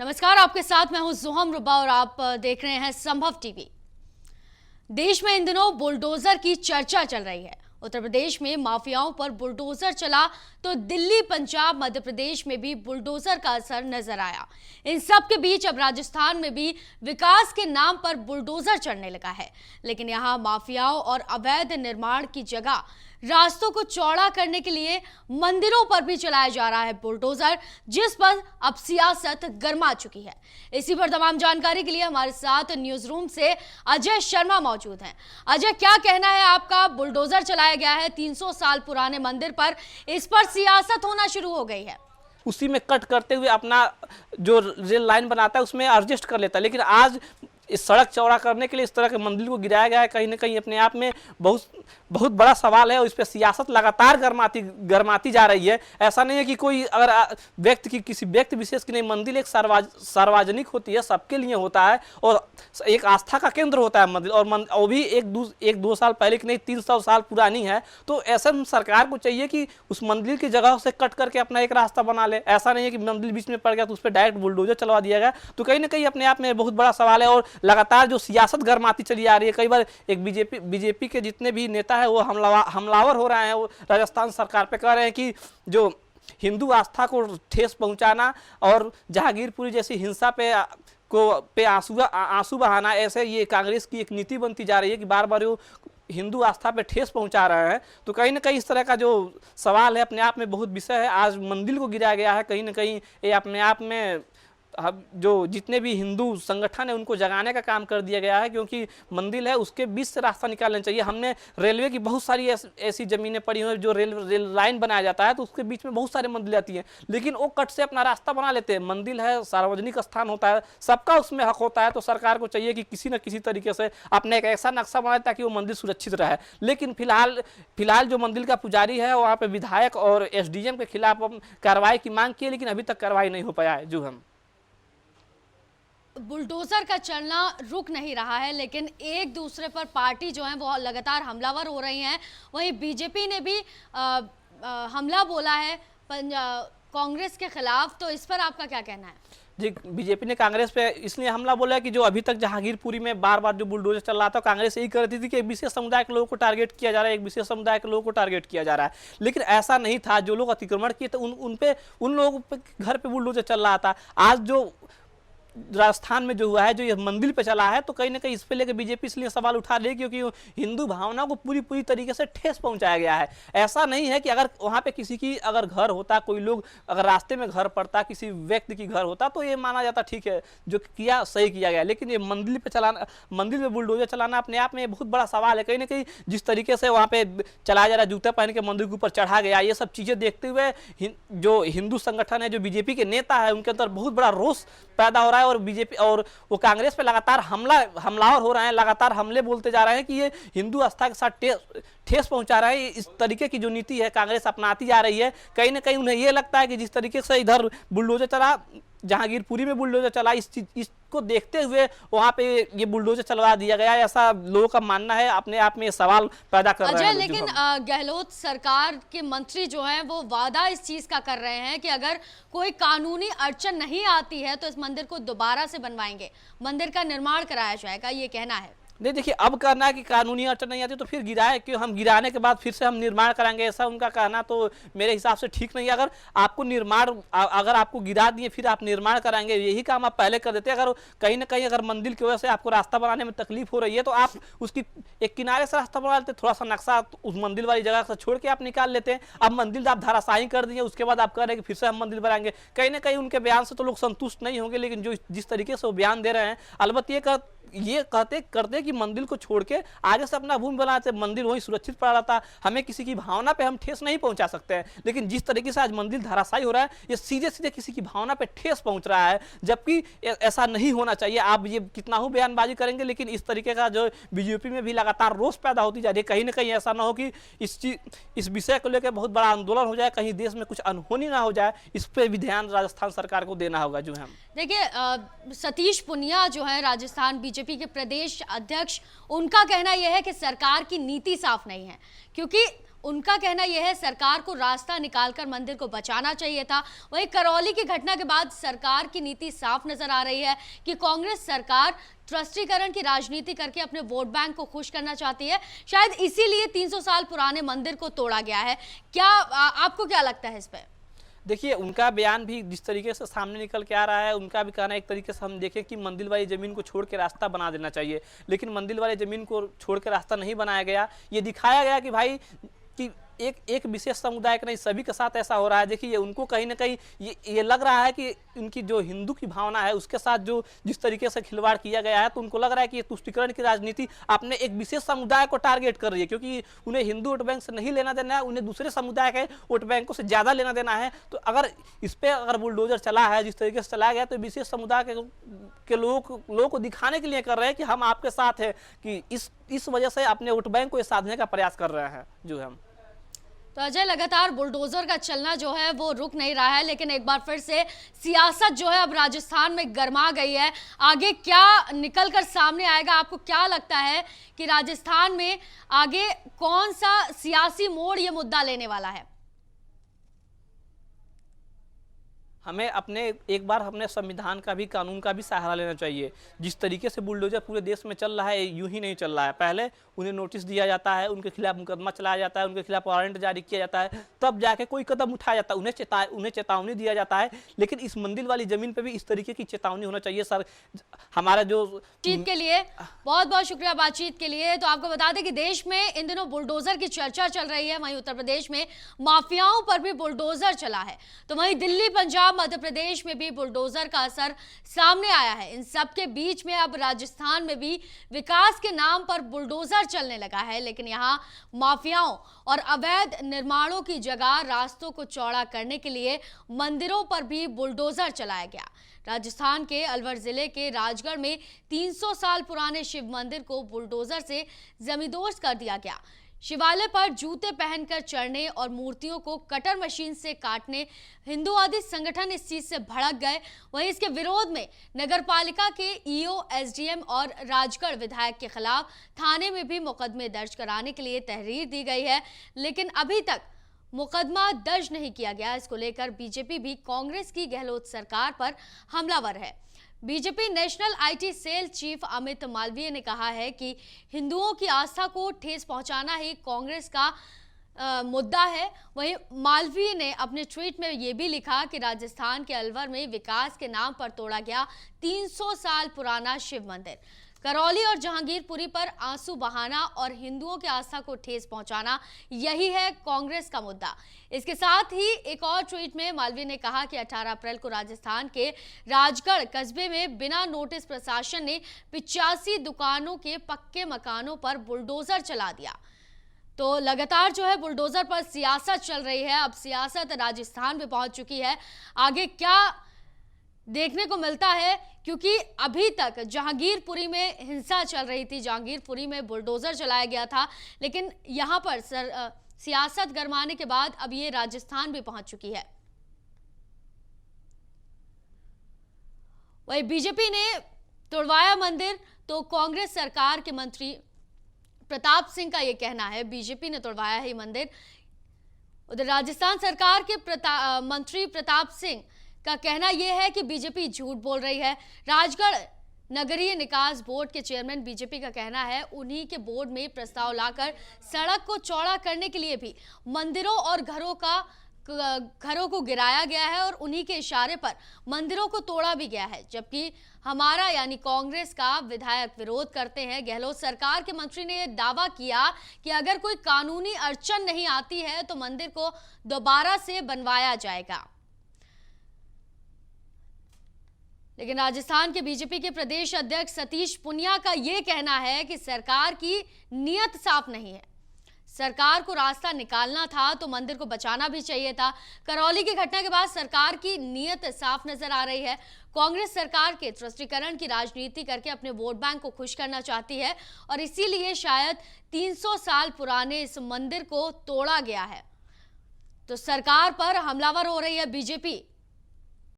नमस्कार, आपके साथ मैं हूं जुहम रुबा और आप देख रहे हैं संभव टीवी। देश में इन दिनों बुलडोजर की चर्चा चल रही है। उत्तर प्रदेश में माफियाओं पर बुलडोजर चला तो दिल्ली, पंजाब, मध्य प्रदेश में भी बुलडोजर का असर नजर आया। इन सब के बीच अब राजस्थान में भी विकास के नाम पर बुलडोजर चढ़ने लगा है, लेकिन यहाँ माफियाओं और अवैध निर्माण की जगह रास्तों को चौड़ा करने के लिए मंदिरों पर भी चलाया जा रहा है बुलडोजर, जिस पर अब सियासत गर्मा चुकी है। इसी पर तमाम जानकारी के लिए हमारे साथ न्यूज रूम से अजय शर्मा मौजूद हैं। अजय, क्या कहना है आपका? बुलडोजर चलाया गया है 300 साल पुराने मंदिर पर, इस पर सियासत होना शुरू हो गई है। उसी में कट करते हुए अपना जो रेल लाइन बनाता है उसमें एडजस्ट कर लेता है, लेकिन आज इस सड़क चौड़ा करने के लिए इस तरह के मंदिर को गिराया गया है। कहीं ना कहीं अपने आप में बहुत बड़ा सवाल है और इस पर सियासत लगातार गरमाती जा रही है। ऐसा नहीं है कि कोई अगर किसी व्यक्ति विशेष की नहीं, मंदिर एक सार्वजनिक होती है, सबके लिए होता है और एक आस्था का केंद्र होता है मंदिर। और वो भी एक दो साल पहले की नहीं, 300 साल पुरानी है। तो ऐसे में सरकार को चाहिए कि उस मंदिर की जगह से कट करके अपना एक रास्ता बना ले। ऐसा नहीं है कि मंदिर बीच में पड़ गया तो उस पर डायरेक्ट बुलडोजर चलवा दिया गया। तो कहीं ना कहीं अपने आप में बहुत बड़ा सवाल है और लगातार जो सियासत गरमाती चली आ रही है। कई बार एक बीजेपी के जितने भी नेता है वो हमलावर हो रहे हैं। वो राजस्थान सरकार पे कह रहे हैं कि जो हिंदू आस्था को ठेस पहुंचाना और जहांगीरपुरी जैसी हिंसा पे आंसू बहाना, ऐसे ये कांग्रेस की एक नीति बनती जा रही है कि बार बार वो हिंदू आस्था पे ठेस पहुंचा रहे हैं। तो कहीं ना कहीं इस तरह का जो सवाल है अपने आप में बहुत विषय है। आज मंदिर को गिराया गया है, कहीं ना कहीं ये अपने आप में जो जितने भी हिंदू संगठन है उनको जगाने का काम कर दिया गया है, क्योंकि मंदिर है उसके बीच से रास्ता निकालना चाहिए। हमने रेलवे की बहुत सारी ऐसी ज़मीनें पड़ी हुई हैं जो रेल लाइन बनाया जाता है तो उसके बीच में बहुत सारे मंदिर आती हैं, लेकिन वो कट से अपना रास्ता बना लेते हैं। मंदिर है, सार्वजनिक स्थान होता है, सबका उसमें हक होता है। तो सरकार को चाहिए कि किसी न किसी तरीके से अपने एक ऐसा नक्शा बनाए ताकि वो मंदिर सुरक्षित रहे। लेकिन फिलहाल जो मंदिर का पुजारी है वहाँ पे विधायक और SDM के खिलाफ कार्रवाई की मांग की है, लेकिन अभी तक कार्रवाई नहीं हो पाया है। जो हम बुलडोजर का चलना रुक नहीं रहा है, लेकिन एक दूसरे पर पार्टी जो है वो लगातार हमलावर हो रही हैं। वहीं बीजेपी ने भी हमला बोला है कांग्रेस के खिलाफ, तो इस पर आपका क्या कहना है? जी, बीजेपी ने कांग्रेस पे इसलिए हमला बोला है कि जो अभी तक जहांगीरपुरी में बार बार जो बुलडोजर चल रहा था, कांग्रेस यही कर रही थी कि एक विशेष समुदाय के लोगों को टारगेट किया जा रहा है, एक विशेष समुदाय के लोगों को टारगेट किया जा रहा है। लेकिन ऐसा नहीं था। जो लोग अतिक्रमण किए थे उन लोगों पे घर पे बुलडोजर चल रहा था। आज जो राजस्थान में जो हुआ है, जो ये मंदिर पे चला है, तो कहीं ना कहीं इस पे लेकर बीजेपी इसलिए सवाल उठा रही है क्योंकि हिंदू भावना को पूरी तरीके से ठेस पहुंचाया गया है। ऐसा नहीं है कि अगर वहां पे किसी की अगर घर होता, कोई लोग अगर रास्ते में घर पड़ता, किसी व्यक्ति की घर होता, तो ये माना जाता ठीक है, जो किया सही किया गया। लेकिन ये मंदिर में बुलडोजर चलाना अपने आप में बहुत बड़ा सवाल है। कहीं ना कहीं जिस तरीके से वहाँ पे चलाया जा रहा है, जूता पहन के मंदिर के ऊपर चढ़ा गया, ये सब चीजें देखते हुए जो हिंदू संगठन है, जो बीजेपी के नेता है, उनके अंदर बहुत बड़ा रोष पैदा हो रहा है और बीजेपी और वो कांग्रेस पे लगातार हमलावर हो रहे हैं, लगातार हमले बोलते जा रहे हैं कि ये हिंदू आस्था के साथ ठेस पहुंचा रहा है। इस तरीके की जो नीति है कांग्रेस अपनाती जा रही है। कहीं ना कहीं उन्हें ये लगता है कि जिस तरीके से इधर बुलडोजर चला, जहांगीरपुरी में बुलडोजर चला, इसको देखते हुए वहां पे ये बुलडोजर चलवा दिया गया, ऐसा लोगों का मानना है। अपने आप में ये सवाल पैदा कर रहे हैं। लेकिन गहलोत सरकार के मंत्री जो हैं वो वादा इस चीज का कर रहे हैं कि अगर कोई कानूनी अड़चन नहीं आती है तो इस मंदिर को दोबारा से बनवाएंगे, मंदिर का निर्माण कराया जाएगा, ये कहना है। नहीं, देखिए, अब करना है कि कानूनी अड़चन नहीं आती तो फिर गिराए क्यों, हम गिराने के बाद फिर से हम निर्माण कराएंगे, ऐसा उनका कहना तो मेरे हिसाब से ठीक नहीं है। अगर आपको गिरा दिए फिर आप निर्माण कराएंगे, यही काम आप पहले कर देते। अगर कहीं ना कहीं अगर मंदिर की वजह से आपको रास्ता बनाने में तकलीफ हो रही है तो आप उसकी एक किनारे से रास्ता बना लेते, थोड़ा सा नक्शा उस मंदिर वाली जगह से छोड़ के आप निकाल लेते हैं। अब मंदिर आप धराशायी कर दिए, उसके बाद आप कह रहे हैं कि फिर से हम मंदिर बनाएंगे। कहीं ना कहीं उनके बयान से तो लोग संतुष्ट नहीं होंगे, लेकिन जो जिस तरीके से वो बयान दे रहे हैं, अलबत्ता ये कहते कि मंदिर को छोड़ के आगे से अपना भूमि बनाते, मंदिर वहीं सुरक्षित पड़ा रहता, हमें किसी की भावना पे हम ठेस नहीं पहुंचा सकते हैं। लेकिन जिस तरीके से आज मंदिर धराशायी हो रहा है, ये सीधे किसी की भावना पे ठेस पहुंच रहा है, जबकि ऐसा नहीं होना चाहिए। आप ये कितना हो बयानबाजी करेंगे, लेकिन इस तरीके का जो बीजेपी में भी लगातार रोष पैदा होती जा रही है। कहीं ना कहीं ऐसा ना हो कि इस विषय को लेकर बहुत बड़ा आंदोलन हो जाए, कहीं देश में कुछ अनहोनी ना हो जाए, इस पर भी ध्यान राजस्थान सरकार को देना होगा। जो है देखिए, सतीश पुनिया जो है राजस्थान बीजेपी के प्रदेश अध्यक्ष, उनका कहना यह है कि सरकार की नीति साफ नहीं है, क्योंकि उनका कहना यह है सरकार को रास्ता निकालकर मंदिर को बचाना चाहिए था। वहीं करौली की घटना के बाद सरकार की नीति साफ नजर आ रही है कि कांग्रेस सरकार ट्रस्टीकरण की राजनीति करके अपने वोट बैंक को खुश करना चाहती है। शायद इसीलिए 300 साल पुराने मंदिर को तोड़ा गया है। क्या आपको क्या लगता है इस पर? देखिए, उनका बयान भी जिस तरीके से सामने निकल के आ रहा है, उनका भी कहना एक तरीके से हम देखें कि मंदिर वाली ज़मीन को छोड़ के रास्ता बना देना चाहिए, लेकिन मंदिर वाली ज़मीन को छोड़ के रास्ता नहीं बनाया गया। ये दिखाया गया कि भाई कि एक विशेष समुदाय का नहीं, सभी के साथ ऐसा हो रहा है। देखिए, उनको कहीं ना कहीं ये लग रहा है कि उनकी जो हिंदू की भावना है उसके साथ जो जिस तरीके से खिलवाड़ किया गया है, तो उनको लग रहा है कि ये तुष्टीकरण की राजनीति अपने एक विशेष समुदाय को टारगेट कर रही है, क्योंकि उन्हें हिंदू वोट बैंक से नहीं लेना देना है, उन्हें दूसरे समुदाय के वोट बैंकों से ज़्यादा लेना देना है। तो अगर इस पर अगर बुलडोजर चला है जिस तरीके से चलाया गया, तो विशेष समुदाय के लोगों को दिखाने के लिए कर रहे हैं कि हम आपके साथ हैं, कि इस वजह से अपने वोट बैंक को साधने का प्रयास कर रहे हैं जो हम। तो अजय, लगातार बुलडोजर का चलना जो है वो रुक नहीं रहा है, लेकिन एक बार फिर से सियासत जो है अब राजस्थान में गर्मा गई है। आगे क्या निकल कर सामने आएगा? आपको क्या लगता है कि राजस्थान में आगे कौन सा सियासी मोड़ ये मुद्दा लेने वाला है? हमें एक बार अपने संविधान का भी, कानून का भी सहारा लेना चाहिए। जिस तरीके से बुलडोजर पूरे देश में चल रहा है, यूं ही नहीं चल रहा है। पहले उन्हें नोटिस दिया जाता है, उनके खिलाफ मुकदमा चलाया जाता है, उनके खिलाफ वारंट जारी किया जाता है, तब जाके कोई कदम उठाया जाता है, उन्हें चेतावनी दिया जाता है। लेकिन इस मंदिर वाली जमीन पे भी इस तरीके की चेतावनी होना चाहिए। सर, हमारा जो बातचीत के लिए बहुत बहुत शुक्रिया, बातचीत के लिए। तो आपको बता दें कि देश में इन दिनों बुलडोजर की चर्चा चल रही है, वहीं उत्तर प्रदेश में माफियाओं पर भी बुलडोजर चला है, तो वहीं दिल्ली, पंजाब, मध्य प्रदेश में भी बुलडोजर का असर सामने आया है। इन सब के बीच में अब राजस्थान में भी विकास के नाम पर बुलडोजर चलने लगा है, लेकिन यहां माफियाओं और अवैध निर्माणों की जगह रास्तों को चौड़ा करने के लिए मंदिरों पर भी बुलडोजर चलाया गया। राजस्थान के अलवर जिले के राजगढ़ में 300 साल पुराने शिव मंदिर को बुलडोजर से जमींदोज कर दिया गया। शिवालय पर जूते पहनकर चढ़ने और मूर्तियों को कटर मशीन से काटने हिंदूवादी संगठन इस चीज से भड़क गए। वहीं इसके विरोध में नगरपालिका के ईओ, एसडीएम और राजगढ़ विधायक के खिलाफ थाने में भी मुकदमे दर्ज कराने के लिए तहरीर दी गई है, लेकिन अभी तक मुकदमा दर्ज नहीं किया गया। इसको लेकर बीजेपी भी कांग्रेस की गहलोत सरकार पर हमलावर है। BJP national IT cell chief Amit Malviya ने कहा है कि हिंदुओं की आस्था को ठेस पहुंचाना ही कांग्रेस का मुद्दा है। वहीं मालवीय ने अपने ट्वीट में यह भी लिखा कि राजस्थान के अलवर में विकास के नाम पर तोड़ा गया 300 साल पुराना शिव मंदिर, करौली और जहांगीरपुरी पर आंसू बहाना और हिंदुओं की आस्था को ठेस पहुंचाना, यही है कांग्रेस का मुद्दा। इसके साथ ही एक और ट्वीट में मालवीय ने कहा कि 18 अप्रैल को राजस्थान के राजगढ़ कस्बे में बिना नोटिस प्रशासन ने 85 दुकानों के पक्के मकानों पर बुलडोजर चला दिया। तो लगातार जो है बुलडोजर पर सियासत चल रही है। अब सियासत राजस्थान में पहुंच चुकी है। आगे क्या देखने को मिलता है, क्योंकि अभी तक जहांगीरपुरी में हिंसा चल रही थी, जहांगीरपुरी में बुलडोजर चलाया गया था, लेकिन यहां पर सियासत गरमाने के बाद अब ये राजस्थान भी पहुंच चुकी है। वही बीजेपी ने तोड़वाया मंदिर, तो कांग्रेस सरकार के मंत्री प्रताप सिंह का यह कहना है बीजेपी ने तोड़वाया है मंदिर। उधर राजस्थान सरकार के मंत्री प्रताप सिंह का कहना यह है कि बीजेपी झूठ बोल रही है। राजगढ़ नगरीय निकास बोर्ड के चेयरमैन बीजेपी का कहना है उन्हीं के बोर्ड में प्रस्ताव लाकर सड़क को चौड़ा करने के लिए भी मंदिरों और घरों को गिराया गया है और उन्हीं के इशारे पर मंदिरों को तोड़ा भी गया है, जबकि हमारा यानी कांग्रेस का विधायक विरोध करते हैं। गहलोत सरकार के मंत्री ने यह दावा किया कि अगर कोई कानूनी अड़चन नहीं आती है तो मंदिर को दोबारा से बनवाया जाएगा। लेकिन राजस्थान के बीजेपी के प्रदेश अध्यक्ष सतीश पुनिया का यह कहना है कि सरकार की नीयत साफ नहीं है। सरकार को रास्ता निकालना था तो मंदिर को बचाना भी चाहिए था। करौली की घटना के बाद सरकार की नीयत साफ नजर आ रही है। कांग्रेस सरकार के ट्रस्टीकरण की राजनीति करके अपने वोट बैंक को खुश करना चाहती है और इसीलिए शायद 300 साल पुराने इस मंदिर को तोड़ा गया है। तो सरकार पर हमलावर हो रही है बीजेपी।